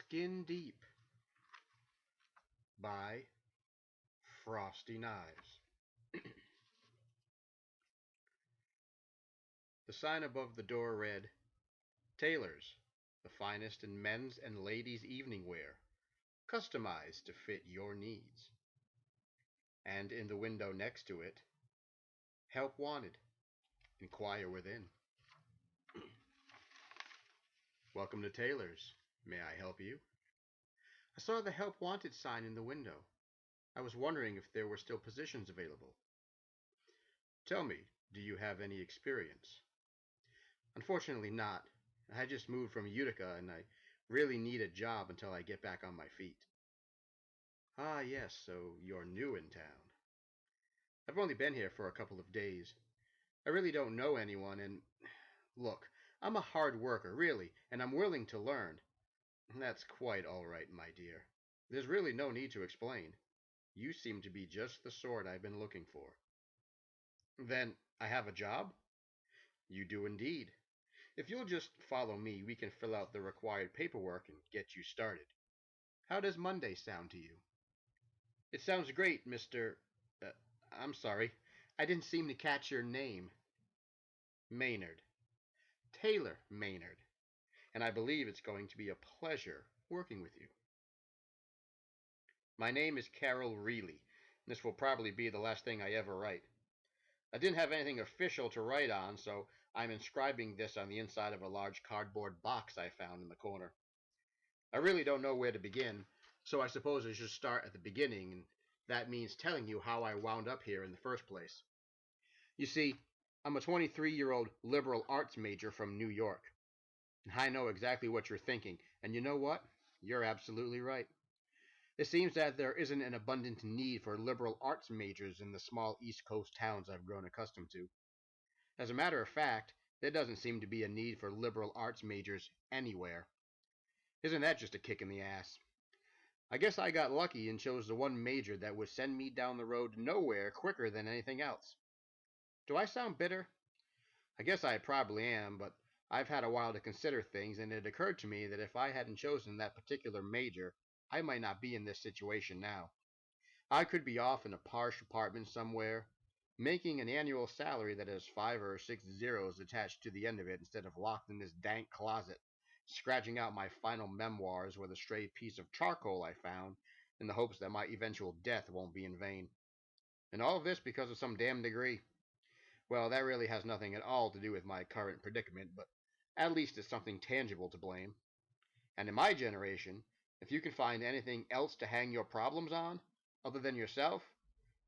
Skin Deep by Frosty Knives. The sign above the door read, Tailors, the finest in men's and ladies' evening wear, customized to fit your needs. And in the window next to it, Help Wanted, inquire within. Welcome to Tailors. May I help you? I saw the Help Wanted sign in the window. I was wondering if there were still positions available. Tell me, do you have any experience? Unfortunately not. I just moved from Utica and I really need a job until I get back on my feet. Ah, yes, so you're new in town. I've only been here for a couple of days. I really don't know anyone and... Look, I'm a hard worker, really, and I'm willing to learn. That's quite all right, my dear. There's really no need to explain. You seem to be just the sort I've been looking for. Then, I have a job? You do indeed. If you'll just follow me, we can fill out the required paperwork and get you started. How does Monday sound to you? It sounds great, Mr. Uh, I'm sorry. I didn't seem to catch your name. Maynard. Taylor Maynard. And I believe it's going to be a pleasure working with you. My name is Carol Reilly. This will probably be the last thing I ever write. I didn't have anything official to write on, so I'm inscribing this on the inside of a large cardboard box I found in the corner. I really don't know where to begin, so I suppose I should start at the beginning, and that means telling you how I wound up here in the first place. You see, I'm a 23-year-old liberal arts major from New York. I know exactly what you're thinking, and you know what? You're absolutely right. It seems that there isn't an abundant need for liberal arts majors in the small East Coast towns I've grown accustomed to. As a matter of fact, there doesn't seem to be a need for liberal arts majors anywhere. Isn't that just a kick in the ass? I guess I got lucky and chose the one major that would send me down the road nowhere quicker than anything else. Do I sound bitter? I guess I probably am, but I've had a while to consider things, and it occurred to me that if I hadn't chosen that particular major, I might not be in this situation now. I could be off in a posh apartment somewhere, making an annual salary that has 5 or 6 zeros attached to the end of it instead of locked in this dank closet, scratching out my final memoirs with a stray piece of charcoal I found in the hopes that my eventual death won't be in vain. And all of this because of some damn degree. Well, that really has nothing at all to do with my current predicament, but at least it's something tangible to blame. And in my generation, if you can find anything else to hang your problems on, other than yourself,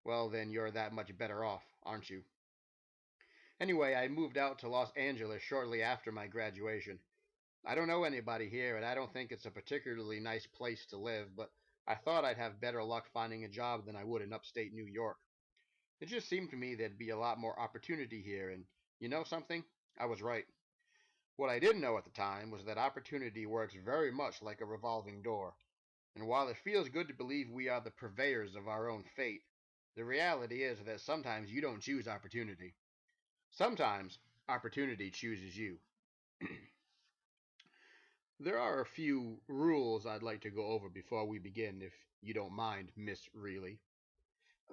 well, then you're that much better off, aren't you? Anyway, I moved out to Los Angeles shortly after my graduation. I don't know anybody here, and I don't think it's a particularly nice place to live, but I thought I'd have better luck finding a job than I would in upstate New York. It just seemed to me there'd be a lot more opportunity here, and you know something? I was right. What I didn't know at the time was that opportunity works very much like a revolving door, and while it feels good to believe we are the purveyors of our own fate, the reality is that sometimes you don't choose opportunity. Sometimes opportunity chooses you. There are a few rules I'd like to go over before we begin, if you don't mind, Miss Reilly.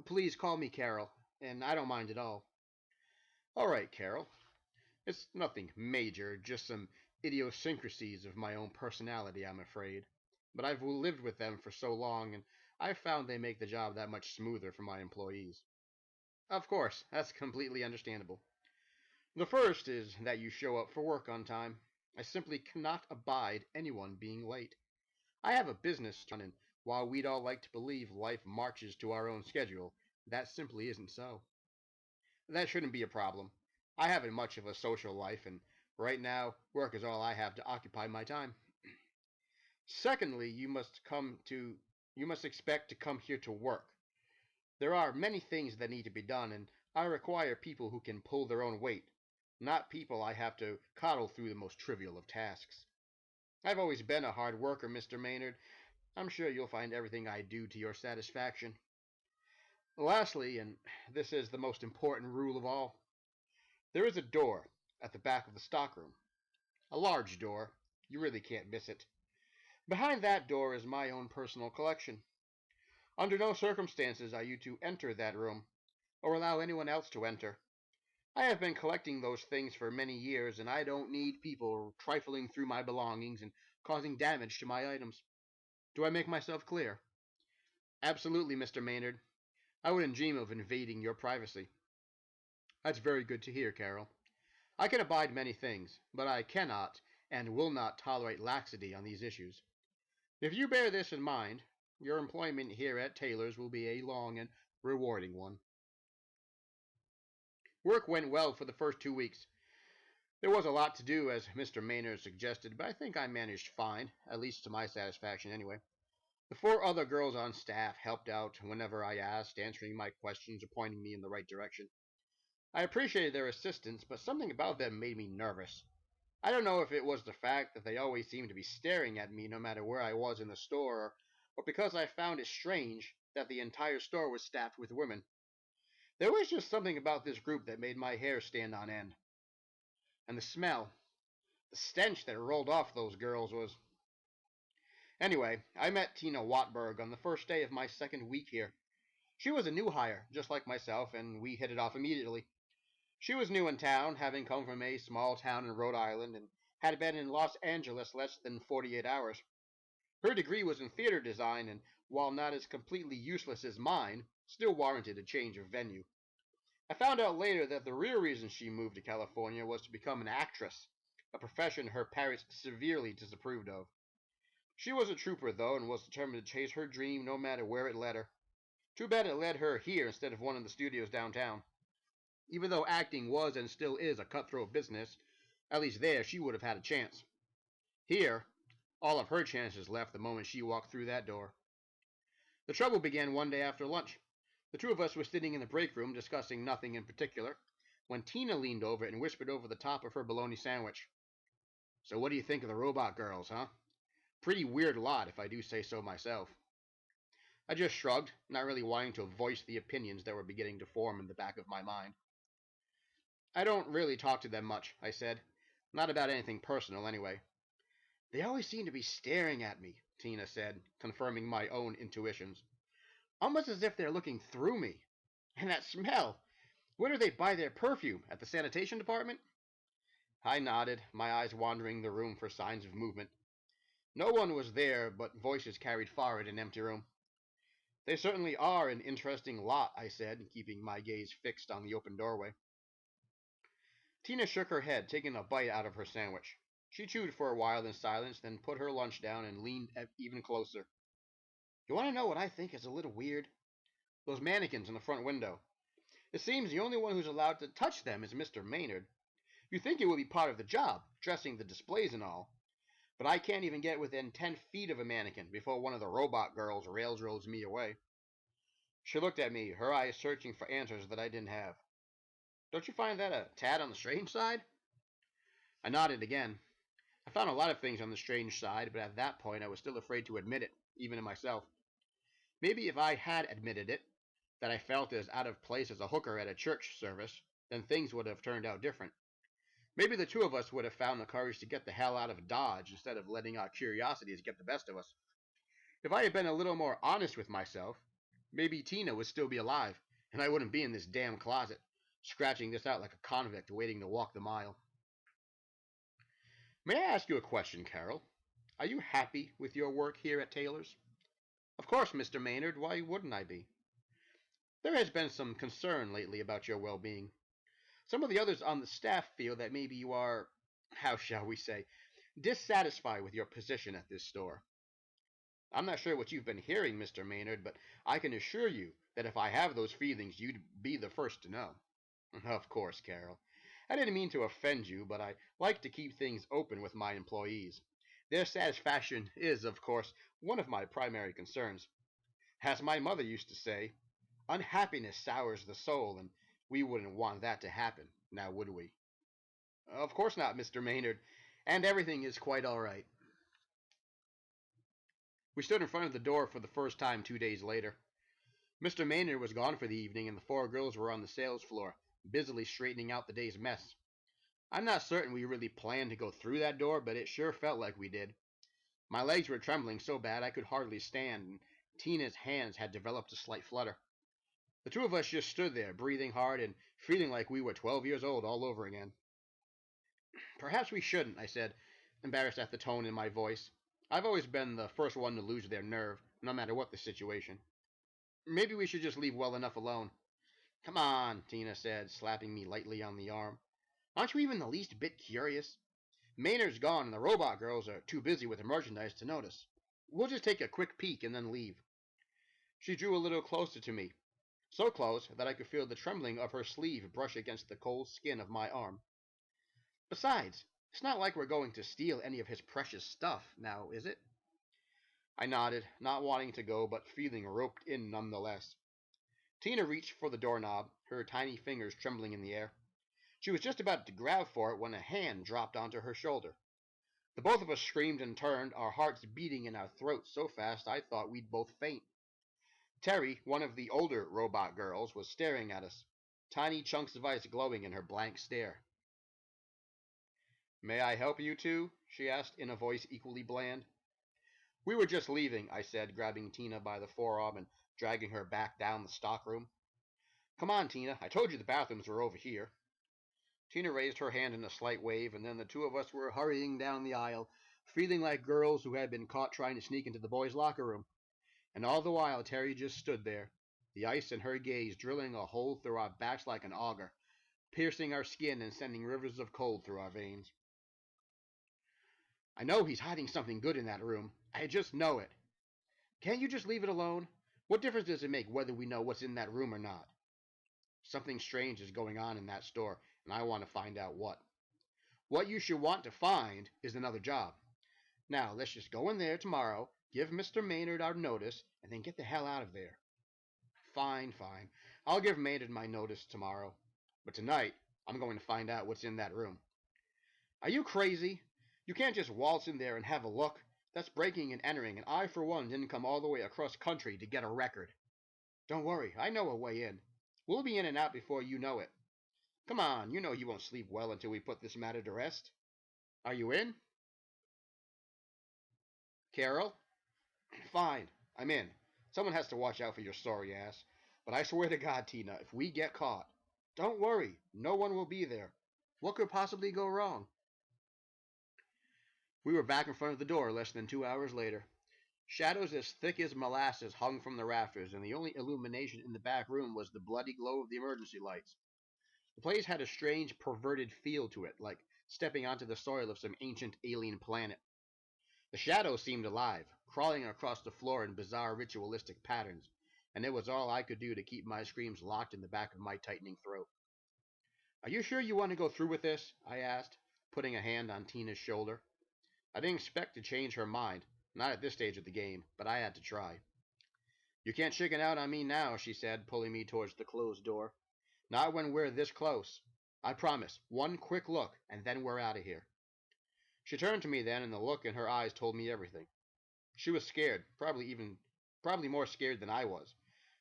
Please call me Carol, and I don't mind at all. All right, Carol. It's nothing major, just some idiosyncrasies of my own personality, I'm afraid. But I've lived with them for so long, and I've found they make the job that much smoother for my employees. Of course, that's completely understandable. The first is that you show up for work on time. I simply cannot abide anyone being late. I have a business to run, and while we'd all like to believe life marches to our own schedule, that simply isn't so. That shouldn't be a problem. I haven't much of a social life, and right now, work is all I have to occupy my time. Secondly, you must expect to come here to work. There are many things that need to be done, and I require people who can pull their own weight, not people I have to coddle through the most trivial of tasks. I've always been a hard worker, Mr. Maynard. I'm sure you'll find everything I do to your satisfaction. Lastly, and this is the most important rule of all, there is a door at the back of the stockroom. A large door. You really can't miss it. Behind that door is my own personal collection. Under no circumstances are you to enter that room, or allow anyone else to enter. I have been collecting those things for many years, and I don't need people trifling through my belongings and causing damage to my items. Do I make myself clear? Absolutely, Mr. Maynard. I wouldn't dream of invading your privacy. That's very good to hear, Carol. I can abide many things, but I cannot and will not tolerate laxity on these issues. If you bear this in mind, your employment here at Taylor's will be a long and rewarding one. Work went well for the first 2 weeks. There was a lot to do, as Mr. Maynard suggested, but I think I managed fine, at least to my satisfaction anyway. The 4 other girls on staff helped out whenever I asked, answering my questions or pointing me in the right direction. I appreciated their assistance, but something about them made me nervous. I don't know if it was the fact that they always seemed to be staring at me no matter where I was in the store, or because I found it strange that the entire store was staffed with women. There was just something about this group that made my hair stand on end. And the smell, the stench that rolled off those girls was... Anyway, I met Tina Watberg on the first day of my second week here. She was a new hire, just like myself, and we hit it off immediately. She was new in town, having come from a small town in Rhode Island, and had been in Los Angeles less than 48 hours. Her degree was in theater design, and while not as completely useless as mine, still warranted a change of venue. I found out later that the real reason she moved to California was to become an actress, a profession her parents severely disapproved of. She was a trooper, though, and was determined to chase her dream no matter where it led her. Too bad it led her here instead of one of the studios downtown. Even though acting was and still is a cutthroat business, at least there she would have had a chance. Here, all of her chances left the moment she walked through that door. The trouble began one day after lunch. The two of us were sitting in the break room discussing nothing in particular, when Tina leaned over and whispered over the top of her bologna sandwich. So what do you think of the robot girls, huh? Pretty weird lot, if I do say so myself. I just shrugged, not really wanting to voice the opinions that were beginning to form in the back of my mind. I don't really talk to them much, I said. Not about anything personal, anyway. They always seem to be staring at me, Tina said, confirming my own intuitions. Almost as if they're looking through me. And that smell! Where do they buy their perfume? At the sanitation department? I nodded, my eyes wandering the room for signs of movement. No one was there, but voices carried far in an empty room. They certainly are an interesting lot, I said, keeping my gaze fixed on the open doorway. Tina shook her head, taking a bite out of her sandwich. She chewed for a while in silence, then put her lunch down and leaned even closer. You want to know what I think is a little weird? Those mannequins in the front window. It seems the only one who's allowed to touch them is Mr. Maynard. You think it would be part of the job, dressing the displays and all. But I can't even get within 10 feet of a mannequin before one of the robot girls railroads me away. She looked at me, her eyes searching for answers that I didn't have. Don't you find that a tad on the strange side? I nodded again. I found a lot of things on the strange side, but at that point I was still afraid to admit it, even to myself. Maybe if I had admitted it, that I felt as out of place as a hooker at a church service, then things would have turned out different. Maybe the two of us would have found the courage to get the hell out of Dodge instead of letting our curiosities get the best of us. If I had been a little more honest with myself, maybe Tina would still be alive, and I wouldn't be in this damn closet, scratching this out like a convict waiting to walk the mile. May I ask you a question, Carol? Are you happy with your work here at Taylor's? Of course, Mr. Maynard, why wouldn't I be? There has been some concern lately about your well-being. Some of the others on the staff feel that maybe you are, how shall we say, dissatisfied with your position at this store. I'm not sure what you've been hearing, Mr. Maynard, but I can assure you that if I have those feelings, you'd be the first to know. Of course, Carol. I didn't mean to offend you, but I like to keep things open with my employees. Their satisfaction is, of course, one of my primary concerns. As my mother used to say, unhappiness sours the soul, and we wouldn't want that to happen, now would we? Of course not, Mr. Maynard, and everything is quite all right. We stood in front of the door for the first time 2 days later. Mr. Maynard was gone for the evening, and the 4 girls were on the sales floor, busily straightening out the day's mess. I'm not certain we really planned to go through that door, but it sure felt like we did. My legs were trembling so bad I could hardly stand, and Tina's hands had developed a slight flutter. The two of us just stood there, breathing hard and feeling like we were 12 years old all over again. Perhaps we shouldn't, I said, embarrassed at the tone in my voice. I've always been the first one to lose their nerve, no matter what the situation. Maybe we should just leave well enough alone. Come on, Tina said, slapping me lightly on the arm. Aren't you even the least bit curious? Maynard's gone and the robot girls are too busy with the merchandise to notice. We'll just take a quick peek and then leave. She drew a little closer to me, so close that I could feel the trembling of her sleeve brush against the cold skin of my arm. Besides, it's not like we're going to steal any of his precious stuff, now, is it? I nodded, not wanting to go, but feeling roped in nonetheless. Tina reached for the doorknob, her tiny fingers trembling in the air. She was just about to grab for it when a hand dropped onto her shoulder. The both of us screamed and turned, our hearts beating in our throats so fast I thought we'd both faint. Terry, one of the older robot girls, was staring at us, tiny chunks of ice glowing in her blank stare. May I help you two? She asked in a voice equally bland. We were just leaving, I said, grabbing Tina by the forearm and dragging her back down the stockroom. Come on, Tina, I told you the bathrooms were over here. Tina raised her hand in a slight wave, and then the two of us were hurrying down the aisle, feeling like girls who had been caught trying to sneak into the boys' locker room. And all the while Terry just stood there, the ice in her gaze drilling a hole through our backs like an auger, piercing our skin and sending rivers of cold through our veins. I know he's hiding something good in that room. I just know it. Can't you just leave it alone? What difference does it make whether we know what's in that room or not? Something strange is going on in that store, and I want to find out what. What you should want to find is another job. Now, let's just go in there tomorrow, give Mr. Maynard our notice, and then get the hell out of there. Fine, fine. I'll give Maynard my notice tomorrow. But tonight, I'm going to find out what's in that room. Are you crazy? You can't just waltz in there and have a look. That's breaking and entering, and I, for one, didn't come all the way across country to get a record. Don't worry, I know a way in. We'll be in and out before you know it. Come on, you know you won't sleep well until we put this matter to rest. Are you in? Carol? Fine, I'm in. Someone has to watch out for your sorry ass. But I swear to God, Tina, if we get caught, don't worry, no one will be there. What could possibly go wrong? We were back in front of the door less than 2 hours later. Shadows as thick as molasses hung from the rafters, and the only illumination in the back room was the bloody glow of the emergency lights. The place had a strange, perverted feel to it, like stepping onto the soil of some ancient alien planet. The shadows seemed alive, crawling across the floor in bizarre ritualistic patterns, and it was all I could do to keep my screams locked in the back of my tightening throat. Are you sure you want to go through with this? I asked, putting a hand on Tina's shoulder. I didn't expect to change her mind, not at this stage of the game, but I had to try. You can't chicken out on me now, she said, pulling me towards the closed door. Not when we're this close. I promise, one quick look, and then we're out of here. She turned to me then, and the look in her eyes told me everything. She was scared, probably more scared than I was.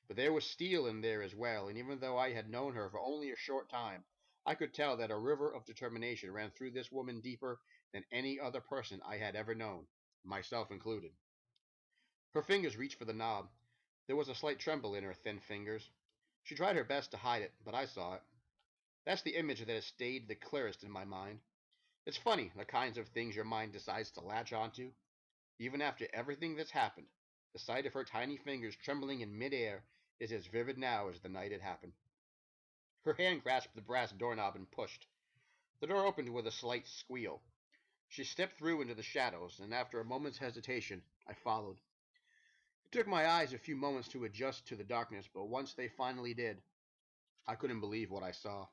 But there was steel in there as well, and even though I had known her for only a short time, I could tell that a river of determination ran through this woman deeper than any other person I had ever known, myself included. Her fingers reached for the knob. There was a slight tremble in her thin fingers. She tried her best to hide it, but I saw it. That's the image that has stayed the clearest in my mind. It's funny, the kinds of things your mind decides to latch onto. Even after everything that's happened, the sight of her tiny fingers trembling in midair is as vivid now as the night it happened. Her hand grasped the brass doorknob and pushed. The door opened with a slight squeal. She stepped through into the shadows, and after a moment's hesitation, I followed. It took my eyes a few moments to adjust to the darkness, but once they finally did, I couldn't believe what I saw.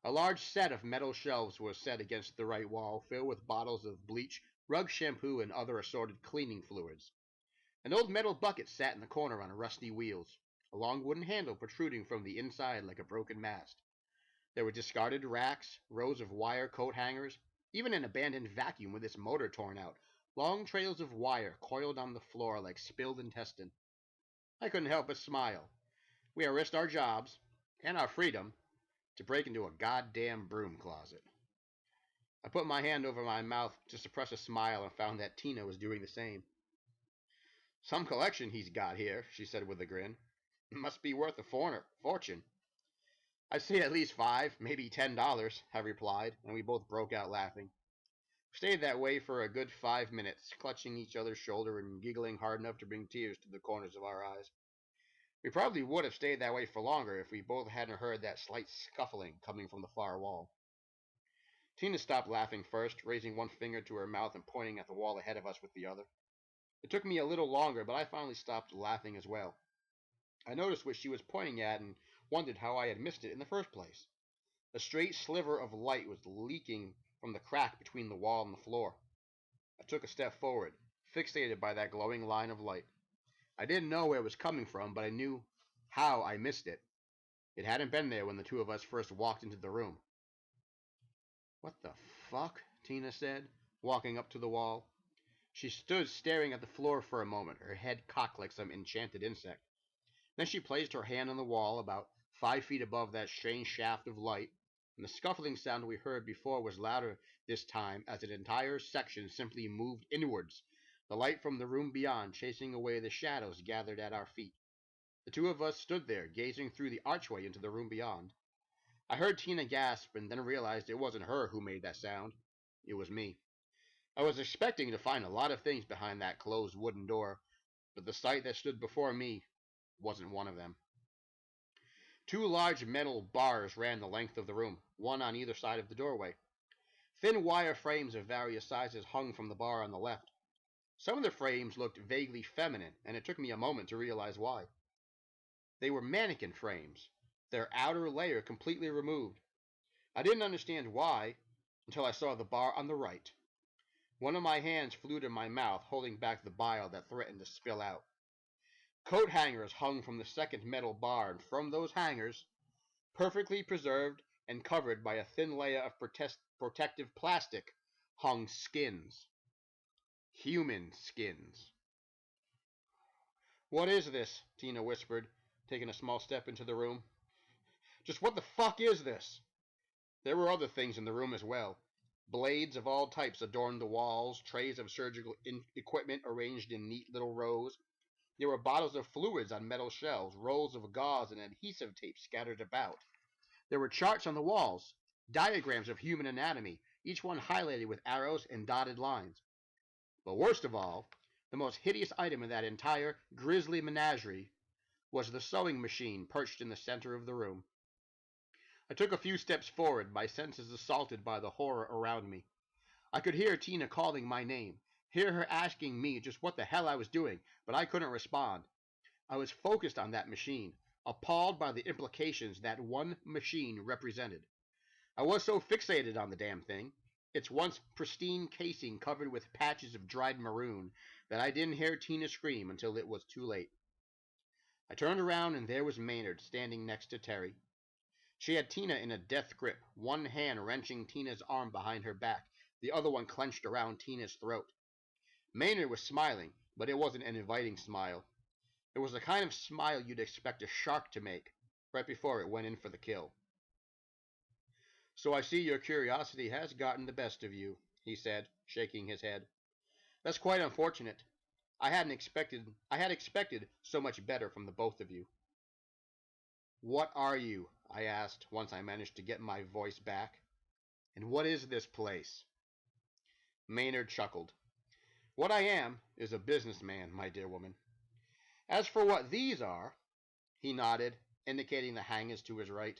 A large set of metal shelves was set against the right wall, filled with bottles of bleach, rug shampoo, and other assorted cleaning fluids. An old metal bucket sat in the corner on rusty wheels, a long wooden handle protruding from the inside like a broken mast. There were discarded racks, rows of wire coat hangers, even an abandoned vacuum with its motor torn out, long trails of wire coiled on the floor like spilled intestine. I couldn't help but smile. We risked our jobs, and our freedom, to break into a goddamn broom closet. I put my hand over my mouth to suppress a smile and found that Tina was doing the same. Some collection he's got here, she said with a grin. It must be worth a fortune. I'd say at least $5, maybe $10, I replied, and we both broke out laughing. We stayed that way for a good 5 minutes, clutching each other's shoulder and giggling hard enough to bring tears to the corners of our eyes. We probably would have stayed that way for longer if we both hadn't heard that slight scuffling coming from the far wall. Tina stopped laughing first, raising one finger to her mouth and pointing at the wall ahead of us with the other. It took me a little longer, but I finally stopped laughing as well. I noticed what she was pointing at and wondered how I had missed it in the first place. A straight sliver of light was leaking from the crack between the wall and the floor. I took a step forward, fixated by that glowing line of light. I didn't know where it was coming from, but I knew how I missed it. It hadn't been there when the two of us first walked into the room. What the fuck? Tina said, walking up to the wall. She stood staring at the floor for a moment, her head cocked like some enchanted insect. Then she placed her hand on the wall about 5 feet above that strange shaft of light, and the scuffling sound we heard before was louder this time as an entire section simply moved inwards, the light from the room beyond chasing away the shadows gathered at our feet. The two of us stood there, gazing through the archway into the room beyond. I heard Tina gasp and then realized it wasn't her who made that sound. It was me. I was expecting to find a lot of things behind that closed wooden door, but the sight that stood before me wasn't one of them. Two large metal bars ran the length of the room, one on either side of the doorway. Thin wire frames of various sizes hung from the bar on the left. Some of the frames looked vaguely feminine, and it took me a moment to realize why. They were mannequin frames, their outer layer completely removed. I didn't understand why until I saw the bar on the right. One of my hands flew to my mouth, holding back the bile that threatened to spill out. Coat hangers hung from the second metal bar, and from those hangers, perfectly preserved and covered by a thin layer of protective plastic, hung skins. Human skins. What is this? Tina whispered, taking a small step into the room. Just what the fuck is this? There were other things in the room as well. Blades of all types adorned the walls, trays of surgical equipment arranged in neat little rows. There were bottles of fluids on metal shelves, rolls of gauze and adhesive tape scattered about. There were charts on the walls, diagrams of human anatomy, each one highlighted with arrows and dotted lines. But worst of all, the most hideous item in that entire grisly menagerie was the sewing machine perched in the center of the room. I took a few steps forward, my senses assaulted by the horror around me. I could hear Tina calling my name, hear her asking me just what the hell I was doing, but I couldn't respond. I was focused on that machine, appalled by the implications that one machine represented. I was so fixated on the damn thing, its once pristine casing covered with patches of dried maroon, that I didn't hear Tina scream until it was too late. I turned around and there was Maynard standing next to Terry. She had Tina in a death grip, one hand wrenching Tina's arm behind her back, the other one clenched around Tina's throat. Maynard was smiling, but it wasn't an inviting smile. It was the kind of smile you'd expect a shark to make, right before it went in for the kill. So I see your curiosity has gotten the best of you, he said, shaking his head. That's quite unfortunate. I had expected so much better from the both of you. What are you? I asked, once I managed to get my voice back. And what is this place? Maynard chuckled. What I am is a businessman, my dear woman. As for what these are, he nodded, indicating the hangars to his right,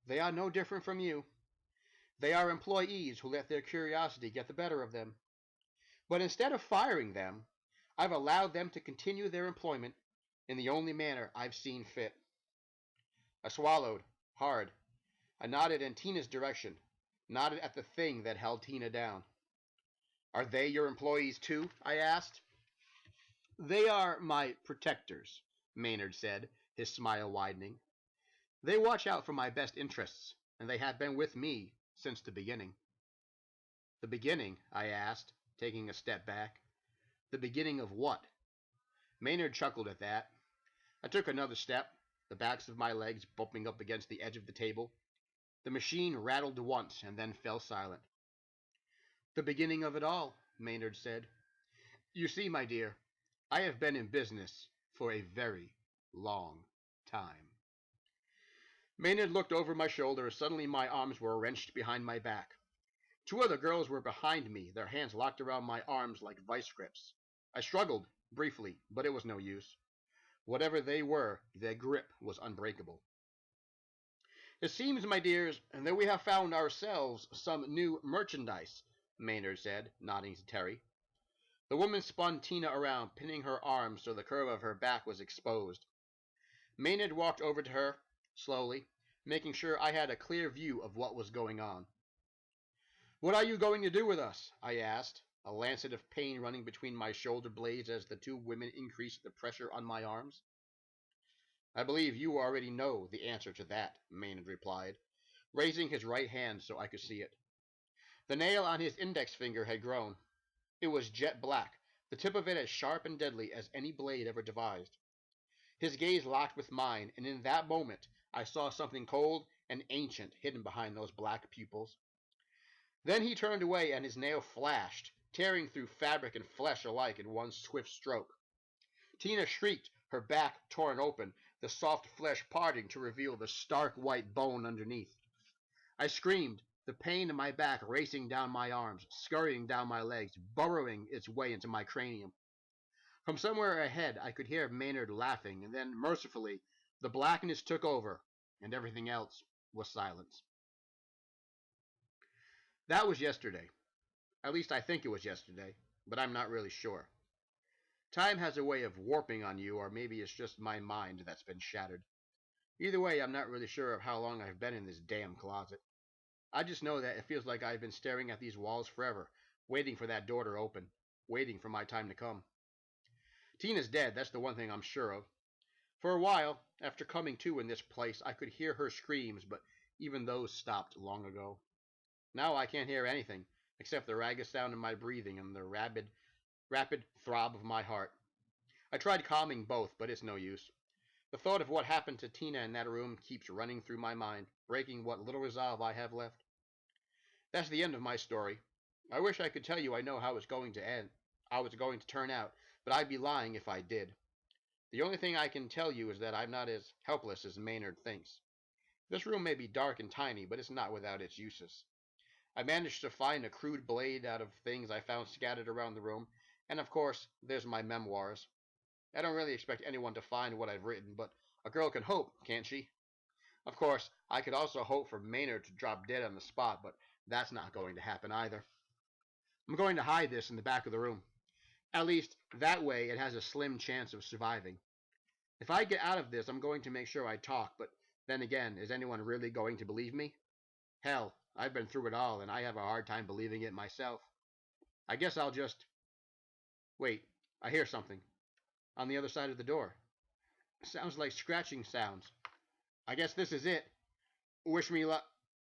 they are no different from you. They are employees who let their curiosity get the better of them. But instead of firing them, I've allowed them to continue their employment in the only manner I've seen fit. I swallowed, hard. I nodded in Tina's direction, nodded at the thing that held Tina down. Are they your employees too? I asked. They are my protectors, Maynard said, his smile widening. They watch out for my best interests, and they have been with me since the beginning. The beginning? I asked, taking a step back. The beginning of what? Maynard chuckled at that. I took another step, the backs of my legs bumping up against the edge of the table. The machine rattled once and then fell silent. The beginning of it all, Maynard said. You see, my dear, I have been in business for a very long time. Maynard looked over my shoulder. Suddenly my arms were wrenched behind my back. Two other girls were behind me, their hands locked around my arms like vice grips. I struggled, briefly, but it was no use. Whatever they were, their grip was unbreakable. It seems, my dears, that we have found ourselves some new merchandise, Maynard said, nodding to Terry. The woman spun Tina around, pinning her arms so the curve of her back was exposed. Maynard walked over to her, slowly, making sure I had a clear view of what was going on. What are you going to do with us? I asked, a lancet of pain running between my shoulder blades as the two women increased the pressure on my arms. I believe you already know the answer to that, Maynard replied, raising his right hand so I could see it. The nail on his index finger had grown. It was jet black, the tip of it as sharp and deadly as any blade ever devised. His gaze locked with mine, and in that moment I saw something cold and ancient hidden behind those black pupils. Then he turned away and his nail flashed, tearing through fabric and flesh alike in one swift stroke. Tina shrieked, her back torn open, the soft flesh parting to reveal the stark white bone underneath. I screamed, the pain in my back racing down my arms, scurrying down my legs, burrowing its way into my cranium. From somewhere ahead I could hear Maynard laughing, and then, mercifully, the blackness took over, and everything else was silence. That was yesterday. At least I think it was yesterday, but I'm not really sure. Time has a way of warping on you, or maybe it's just my mind that's been shattered. Either way, I'm not really sure of how long I've been in this damn closet. I just know that it feels like I've been staring at these walls forever, waiting for that door to open, waiting for my time to come. Tina's dead, that's the one thing I'm sure of. For a while, after coming to in this place, I could hear her screams, but even those stopped long ago. Now I can't hear anything, except the ragged sound of my breathing and the rapid throb of my heart. I tried calming both, but it's no use. The thought of what happened to Tina in that room keeps running through my mind, breaking what little resolve I have left. That's the end of my story. I wish I could tell you I know how it's going to end, how it's going to turn out, but I'd be lying if I did. The only thing I can tell you is that I'm not as helpless as Maynard thinks. This room may be dark and tiny, but it's not without its uses. I managed to find a crude blade out of things I found scattered around the room, and of course, there's my memoirs. I don't really expect anyone to find what I've written, but a girl can hope, can't she? Of course, I could also hope for Maynard to drop dead on the spot, but that's not going to happen either. I'm going to hide this in the back of the room. At least, that way it has a slim chance of surviving. If I get out of this, I'm going to make sure I talk, but then again, is anyone really going to believe me? Hell, I've been through it all, and I have a hard time believing it myself. I guess I'll just... Wait, I hear something. On the other side of the door. Sounds like scratching sounds. I guess this is it. Wish me luck.